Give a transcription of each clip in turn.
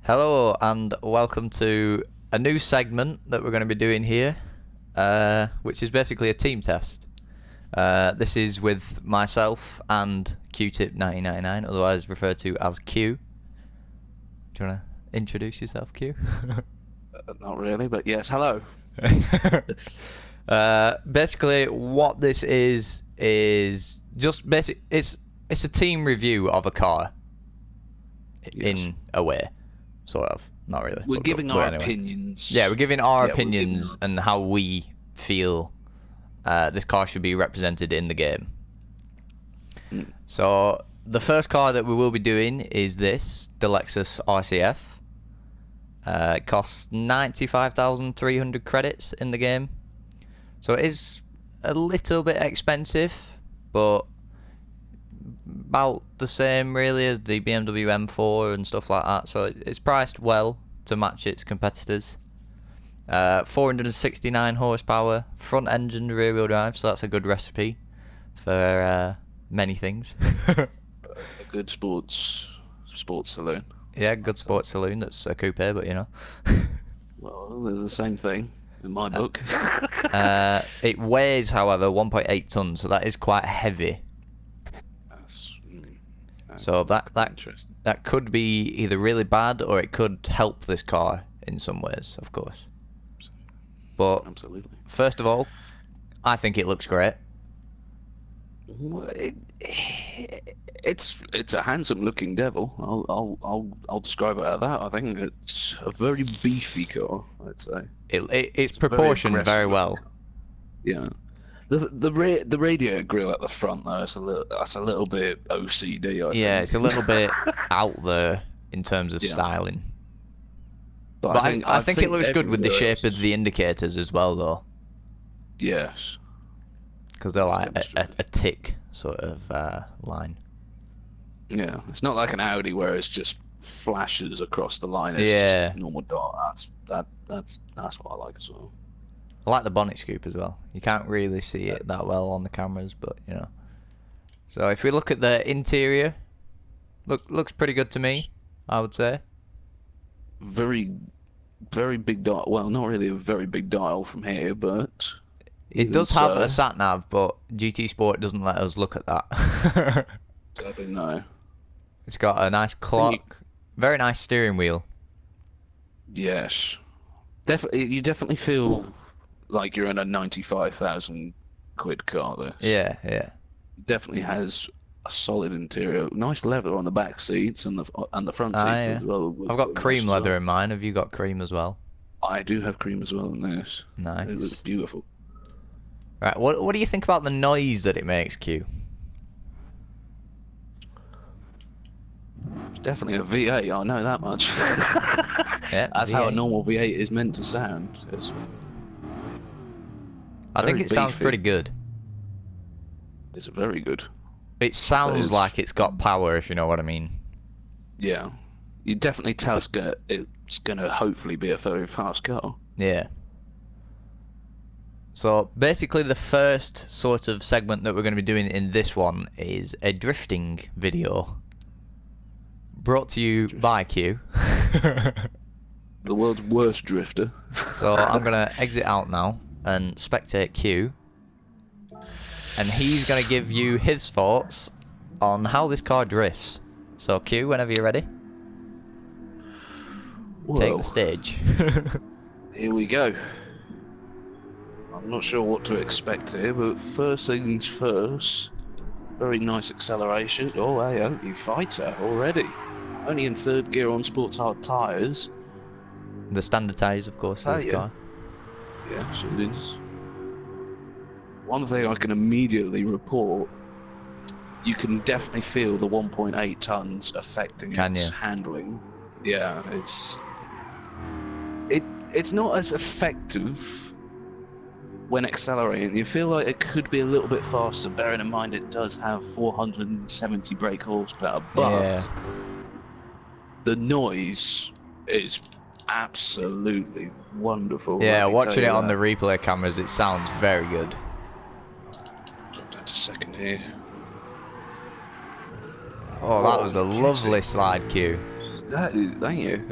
Hello and welcome to a new segment that we're going to be doing here, which is basically a team test. This is with myself and Q-Tip1999, otherwise referred to as Q. Do you want to introduce yourself, Q? Not really, but yes, hello. Basically, what this is just basic. It's a team review of a car, Yes. in a way, sort of. Not really. We're giving our anyway. opinions. Yeah, we're giving our Yeah, opinions and how we feel this car should be represented in the game. So the first car that we will be doing is the Lexus RCF. It costs 95,300 credits in the game. So it is a little bit expensive, but about the same really as the BMW M4 and stuff like that. So it's priced well to match its competitors. 469 horsepower, front engine, rear wheel drive, so that's a good recipe for many things. A good sports saloon. Yeah, good sports saloon that's a coupe, but you know. Well, they're the same thing in my book. It weighs, however, 1.8 tons, so that is quite heavy. So that could be either really bad or it could help this car in some ways, of course. But Absolutely. First of all, I think it looks great. Well, it's a handsome looking devil. I'll describe it as that. I think it's a very beefy car, I'd say. It's proportioned very well. Yeah. The radiator grille at the front though, that's a little bit OCD. I Yeah, think. it's a little bit out there in terms of styling. But I think it looks good with the shape of the indicators as well, though. Yes. Because they're like a tick sort of line. Yeah, it's not like an Audi where it's just flashes across the line. It's just a normal dot. That's what I like as well. I like the bonnet scoop as well. You can't really see it that well on the cameras, but you know. So if we look at the interior, looks pretty good to me, I would say. Very, very big dial. Well, not really a very big dial from here, but it does have a sat nav, but GT Sport doesn't let us look at that. Sadly, no. It's got a nice clock, very nice steering wheel. Yes, definitely. You definitely feel like you're in a 95,000 quid car. This. Yeah. It definitely has a solid interior, nice leather on the back seats and the front seats as well. I've got cream leather in mine. Have you got cream as well? I do have cream as well in this. Nice. It looks beautiful. Right. What do you think about the noise that it makes, Q? It's definitely a V8. I know that much. Yeah, that's V8. how a normal V8 is meant to sound. I think it sounds pretty good. It's very good. It sounds like it's got power, if you know what I mean. Yeah, you definitely tell it's gonna hopefully be a very fast car. Yeah. So basically the first sort of segment that we're going to be doing in this one is a drifting video. Brought to you by Q. The world's worst drifter. So I'm going to exit out now and spectate Q. And he's going to give you his thoughts on how this car drifts. So Q, whenever you're ready. Whoa. Take the stage. Here we go. I'm not sure what to expect here, but first things first. Very nice acceleration. Oh, hey, you fighter already. Only in third gear on sports hard tyres. The standard tyres, of course, of this car. Yes, it is. One thing I can immediately report, you can definitely feel the 1.8 tons affecting its handling. Yeah, it's not as effective when accelerating. You feel like it could be a little bit faster, bearing in mind it does have 470 brake horsepower, but the noise is absolutely wonderful. Yeah, watching it on the replay cameras, it sounds very good. Drop that to second here. Oh, that was a lovely slide, Q. Thank you.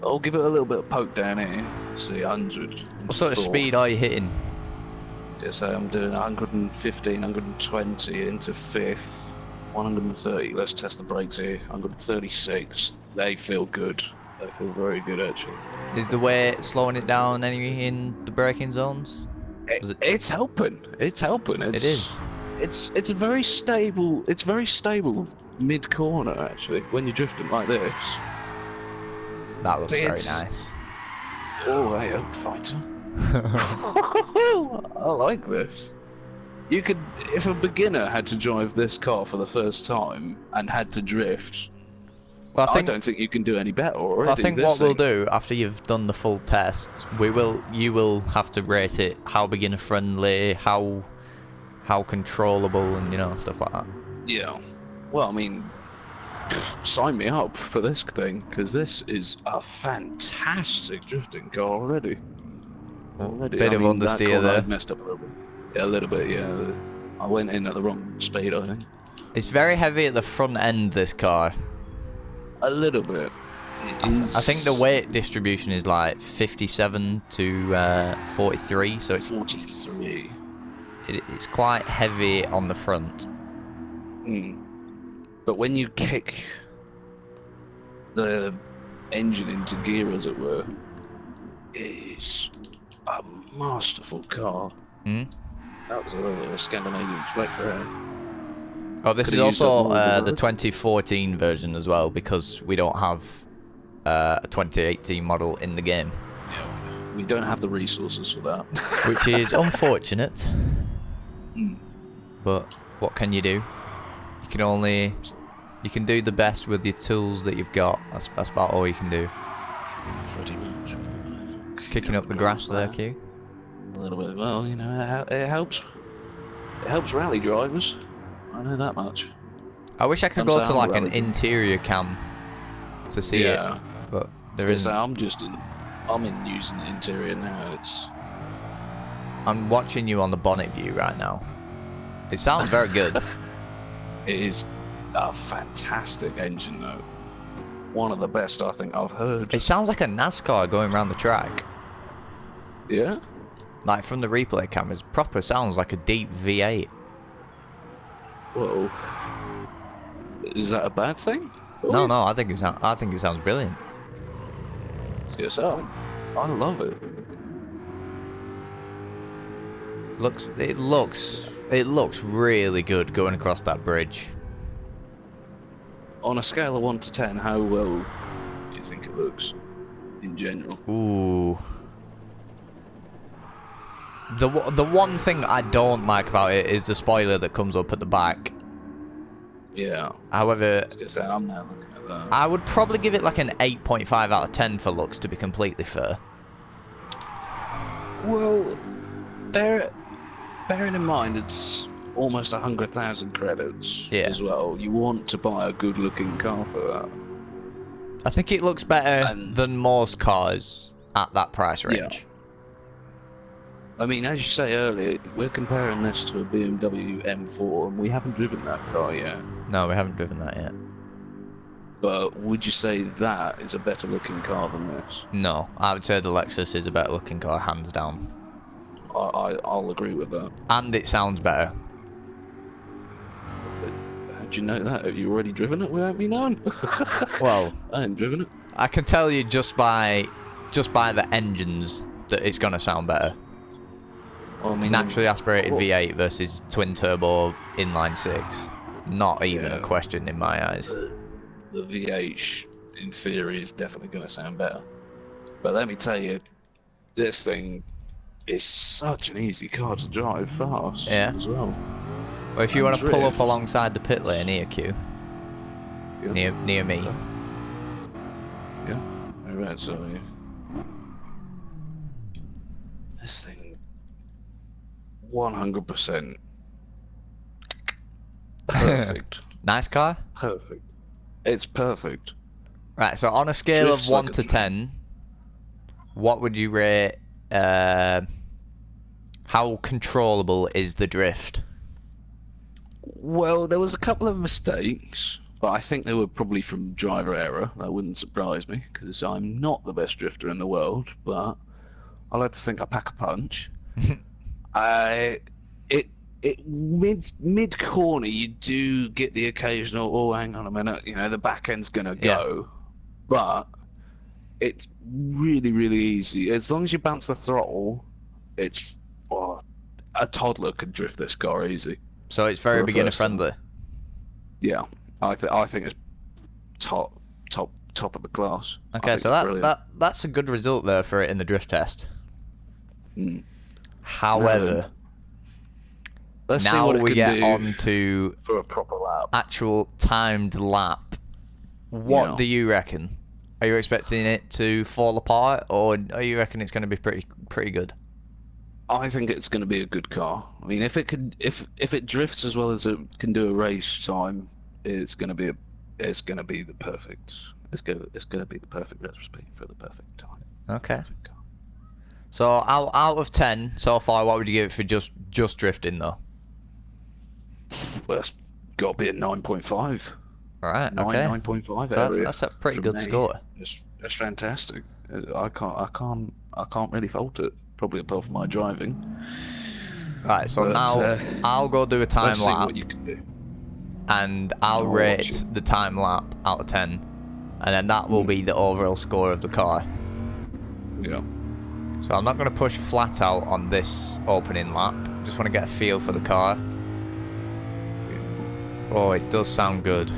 I'll give it a little bit of poke down here. See, 100. What sort of speed are you hitting? So I'm doing 115, 120 into 5th, 130. Let's test the brakes here. 136. They feel good. They feel very good, actually. Is the weight slowing it down any in the braking zones? It's helping. It's helping. It is. It's a very stable. It's very stable mid corner, actually, when you're drifting like this. That looks very nice. Oh, hey, fighter. I like this. You could, if a beginner had to drive this car for the first time and had to drift, well, I don't think you can do any better already. I think what we'll do after you've done the full test, you will have to rate it how beginner friendly, how controllable, and stuff like that. Yeah. Well, I mean, sign me up for this thing, because this is a fantastic drifting car already. Bit of understeer there. I messed up a little bit. Yeah, a little bit, yeah. I went in at the wrong speed, I think. It's very heavy at the front end, this car. A little bit. I think the weight distribution is like 57 to 43, so it's 43. It's quite heavy on the front. But when you kick the engine into gear, as it were, it's a masterful car. That was a little Scandinavian flick there. Oh, this is also the 2014 version as well, because we don't have a 2018 model in the game. Yeah, we don't have the resources for that. Which is unfortunate. But what can you do? You can do the best with the tools that you've got. That's about all you can do. Pretty much. Kicking up the grass there, Q. A little bit. Well, it helps. It helps rally drivers. I know that much. I wish I could go to like an interior cam to see it, but there isn't. I'm in using the interior now. I'm watching you on the bonnet view right now. It sounds very good. It is a fantastic engine, though. One of the best I think I've heard. It sounds like a NASCAR going around the track. Yeah? Like from the replay cameras, proper sounds like a deep V8. Whoa. Is that a bad thing? No, I think it sounds brilliant. Yes, I love it. It looks really good going across that bridge. On a scale of 1 to 10, how well do you think it looks in general? Ooh. The one thing I don't like about it is the spoiler that comes up at the back. Yeah. However, I'm now looking at that. I would probably give it like an 8.5 out of 10 for looks, to be completely fair. Well, bearing in mind it's almost 100,000 credits as well. You want to buy a good-looking car for that. I think it looks better than most cars at that price range. Yeah. I mean, as you say earlier, we're comparing this to a BMW M4, and we haven't driven that car yet. No, we haven't driven that yet. But would you say that is a better-looking car than this? No, I would say the Lexus is a better-looking car, hands down. I'll agree with that. And it sounds better. How'd you know that? Have you already driven it without me knowing? Well, I haven't driven it. I can tell you just by the engines that it's gonna sound better. Well, I mean, naturally aspirated V8 versus twin turbo inline 6. Not even a question in my eyes. The V8, in theory, is definitely going to sound better. But let me tell you, this thing is such an easy car to drive fast as well. Well, if you want to pull up alongside the pit lane here, Q, near me. Yeah, right, so this thing, 100% perfect. Nice car? Perfect. It's perfect. Right, so on a scale of 1 to 10, what would you rate, how controllable is the drift? Well, there was a couple of mistakes, But I think they were probably from driver error. That wouldn't surprise me because I'm not the best drifter in the world, but I like to think I pack a punch. I it mid corner you do get the occasional, oh, hang on a minute, the back end's gonna go, but it's really easy as long as you bounce the throttle. It's a toddler could drift this car easy. So it's very beginner friendly. Yeah, I think it's top of the class. Okay, so that's a good result there for it in the drift test. However, now we get on to for a proper lap. Actual timed lap. What do you reckon? Are you expecting it to fall apart, or are you reckon it's going to be pretty good? I think it's going to be a good car. I mean, if it drifts as well as it can do a race time, it's going to be the perfect. It's going to be the perfect recipe for the perfect time. Okay. So out of 10 so far, what would you give it for just drifting though? Well, it's got to be a 9.5. All right. Okay. 9.5. So that's a pretty good score. It's fantastic. I can't really fault it. Probably apart from my driving. Right. So now I'll go do a time let's lap. See what you can do. And I'll rate the time lap out of 10, and then that will be the overall score of the car. Yeah. So I'm not going to push flat out on this opening lap. Just want to get a feel for the car. Oh, it does sound good. I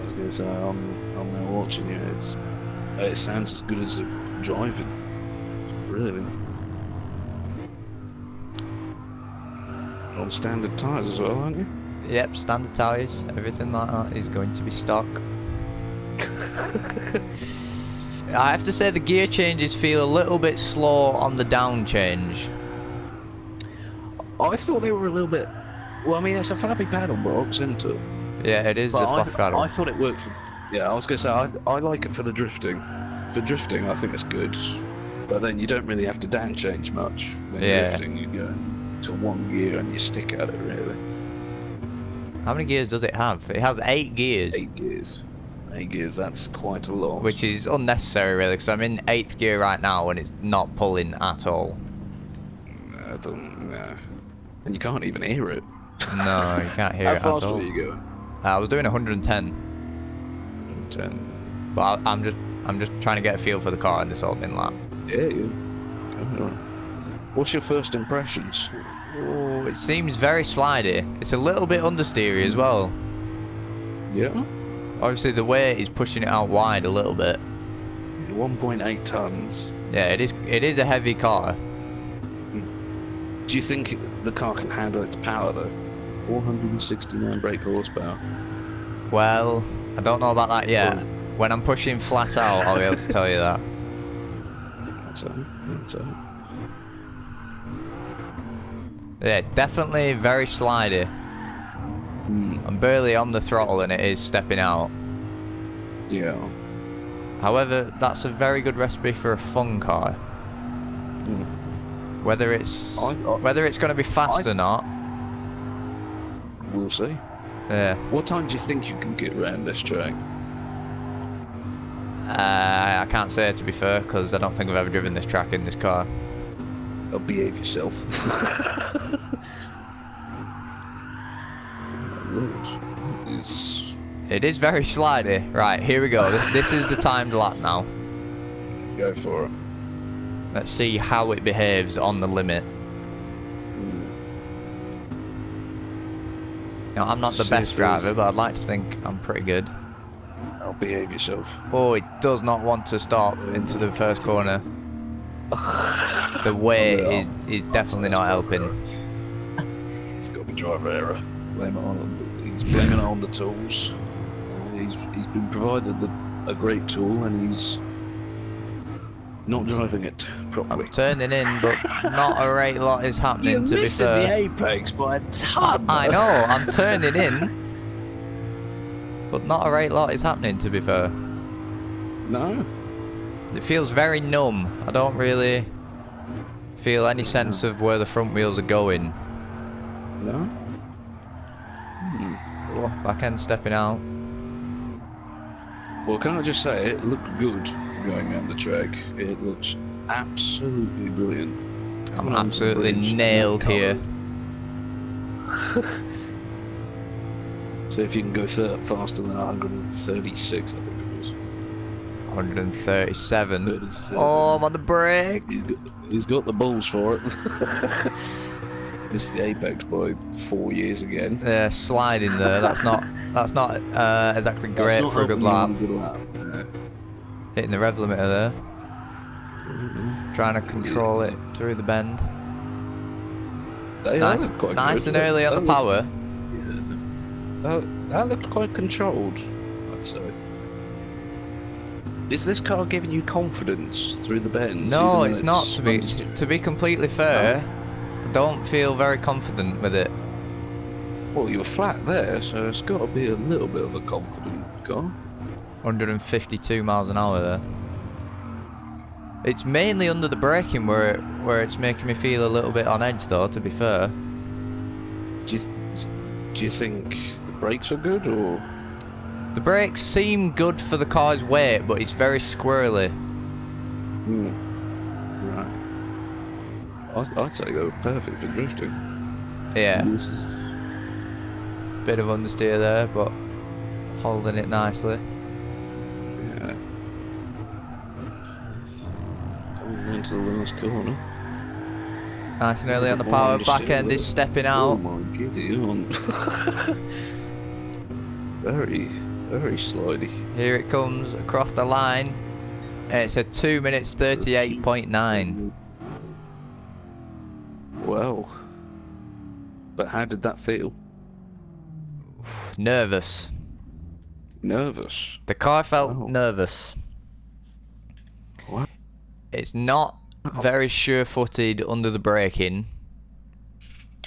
was going to say, I'm now watching you. It sounds as good as driving. Really. On standard tyres as well, aren't you? Yep, standard tyres. Everything like that is going to be stock. I have to say the gear changes feel a little bit slow on the down change. I thought they were a little bit... Well, I mean, it's a flappy paddle box, isn't it? Yeah, it is a flappy paddle. I thought it worked for... Yeah, I was going to say, I like it for the drifting. For drifting, I think it's good. But then you don't really have to down change much. When drifting, you go to one gear and you stick at it, really. How many gears does it have? It has 8 gears. 8 gears. 8 gears, that's quite a lot. Which is unnecessary, really, because I'm in 8th gear right now and it's not pulling at all. No. And you can't even hear it. No, you can't hear it at all. How fast were you going? I was doing 110. 110. But I'm just trying to get a feel for the car in this opening lap. Yeah. What's your first impressions? Oh, it seems very slidey. It's a little bit understeery as well. Yeah. Obviously, the weight is pushing it out wide a little bit. 1.8 tons. Yeah, it is a heavy car. Do you think the car can handle its power though? 469 brake horsepower. Well, I don't know about that yet. When I'm pushing flat out, I'll be able to tell you that. That's it. Yeah, it's definitely very slidey. I'm barely on the throttle and it is stepping out. Yeah. However, that's a very good recipe for a fun car. Whether it's going to be fast or not, we'll see. Yeah. What time do you think you can get around this track? I can't say, to be fair, because I don't think I've ever driven this track in this car. Oh, behave yourself. It is very slidey. Right, here we go. This is the timed lap now. Go for it. Let's see how it behaves on the limit. Now, I'm not the best driver, but I'd like to think I'm pretty good. I'll behave yourself. Oh, it does not want to stop into the first corner. The weight is definitely not helping. It's got to be driver error. He's blaming it on the tools. He's been provided a great tool and he's not driving it properly. I'm turning in, but not a great lot is happening. You're to be missing fair, the apex by a ton. I know. I'm turning in, but not a great lot is happening. To be fair, no. It feels very numb. I don't really feel any sense of where the front wheels are going. No. Oh, back end stepping out. Well, can I just say, it looked good going around the track. It looks absolutely brilliant. I'm absolutely nailed here. See if you can go faster than 136, I think it was. 137. 37. Oh, I'm on the brakes. He's got the balls for it. Missed the apex by 4 years again. Yeah, sliding there. That's not exactly great for a good lap. Yeah. Hitting the rev limiter there. Trying to control it through the bend. Nice and early on the power. Yeah. That looked quite controlled, I'd say. Is this car giving you confidence through the bends? No, it's not. To be completely fair, I don't feel very confident with it. Well, you were flat there, so it's got to be a little bit of a confident car. 152 miles an hour there. It's mainly under the braking where it's making me feel a little bit on edge, though. To be fair. Do you think the brakes are good, or? The brakes seem good for the car's weight, but it's very squirrely. Right. I'd say they were perfect for drifting. Yeah. Bit of understeer there, but holding it nicely. Yeah. Coming into the last corner. Nice and early on the power. Back end is stepping out. Oh my giddy on. Very slidey. Here it comes across the line. And it's a 2 minutes 38.9. Well. But how did that feel? Nervous. Nervous? The car felt nervous. What? It's not very sure-footed under the braking.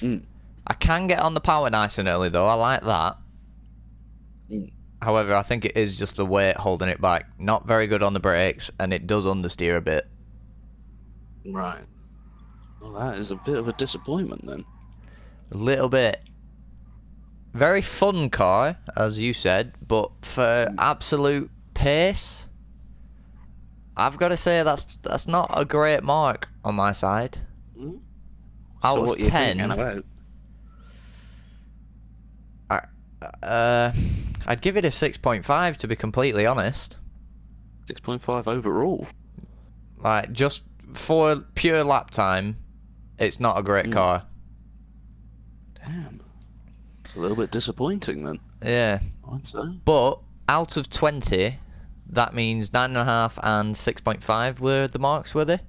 I can get on the power nice and early though, I like that. However, I think it is just the weight holding it back. Not very good on the brakes, and it does understeer a bit. Right. Well, that is a bit of a disappointment then. A little bit. Very fun car, as you said, but for absolute pace, I've got to say that's not a great mark on my side. Out So of what 10, I'd give it a 6.5 to be completely honest. 6.5 overall. Like, just for pure lap time, it's not a great car. Damn. It's a little bit disappointing then. Yeah. I'd say. But out of 20, that means 9.5 and 6.5 were the marks, were they?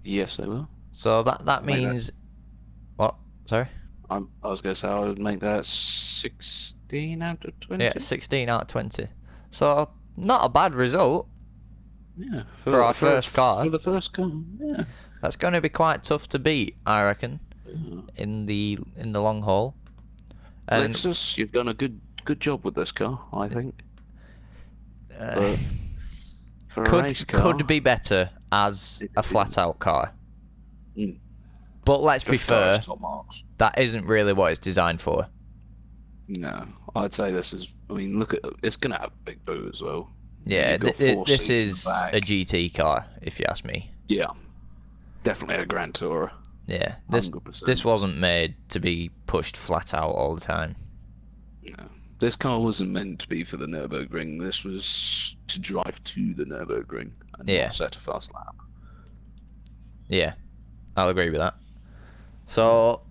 Yes, they were. So that means... What? Sorry? I was going to say I would make that 16 out of 20. Yeah, 16 out of 20. So, not a bad result. Yeah. For our first car. For the first car, yeah. That's going to be quite tough to beat, I reckon, in the long haul. And Lexus, you've done a good job with this car, I think. For a race car, could be better as a flat-out car. But let's be fair, that isn't really what it's designed for. No, I'd say this is... I mean, look at... It's going to have a big boot as well. Yeah, this is a GT car, if you ask me. Yeah. Definitely a Gran Tourer. Yeah, this wasn't made to be pushed flat out all the time. No. This car wasn't meant to be for the Nürburgring. This was to drive to the Nürburgring and not set a fast lap. Yeah, I'll agree with that. So,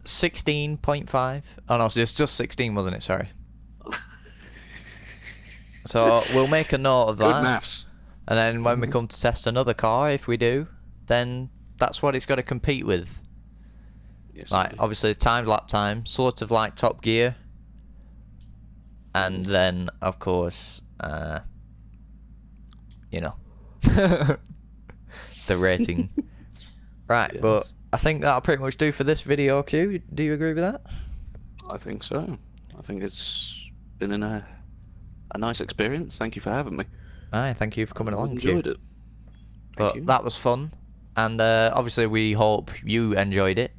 16.5. Oh no, so it's just 16, wasn't it? Sorry. So we'll make a note of that. Good maths. And then when we come to test another car, if we do, then that's what it's got to compete with. Yes, like, obviously, timed lap time, sort of like Top Gear. And then, of course, you know, the rating. Right, yes. But I think that'll pretty much do for this video, Q. Do you agree with that? I think so. I think it's been a nice experience. Thank you for having me. Aye, thank you for coming along, Q. Enjoyed it. But that was fun. And obviously we hope you enjoyed it.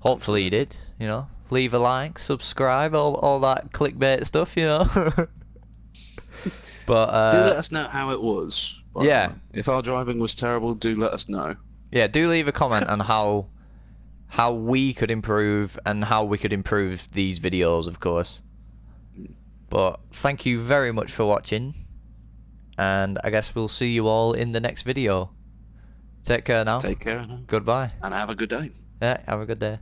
Hopefully you did, you know. leave a like, subscribe, all that clickbait stuff, you know. But do let us know how it was. By the yeah, way. If our driving was terrible, do let us know. yeah, do leave a comment on how we could improve and how we could improve these videos, of course. But thank you very much for watching, and I guess we'll see you all in the next video. Take care now. Take care. Goodbye. And have a good day. Yeah, have a good day.